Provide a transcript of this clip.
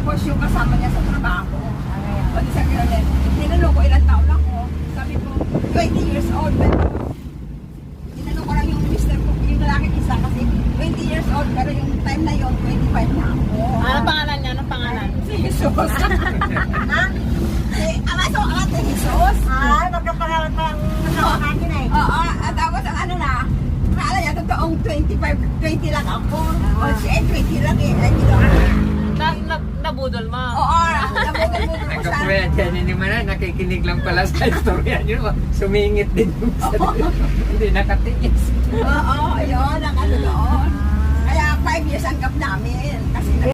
Tapos yung kasama niya sa trabaho. O di sabi ko rin, tinanong ko ilang taon ako. Sabi ko, 20 years old. Pero tinanong ko lang yung mister ko, yung lalaki isa kasi 20 years old. Pero yung time na yun, 25 na ako. Ano pangalan niya? Anong pangalan? Si Jesus. Ang ate Jesus. Magkapangalan pa ang asawa natin eh. Oo, at tapos ang ano na, nakala niya, totoong 20 lang ako. O siya, 20 lang eh. Ay, dito. Nabudol mo. Oo, nabudol-budol ko siya. Nagkapuya dyan, hindi man na, nakikinig lang pala sa istorya nyo. Sumingit din yung sa hindi nakatiis. Oo, yun, ang ano doon. Kaya 5 years ang gap namin. Kasi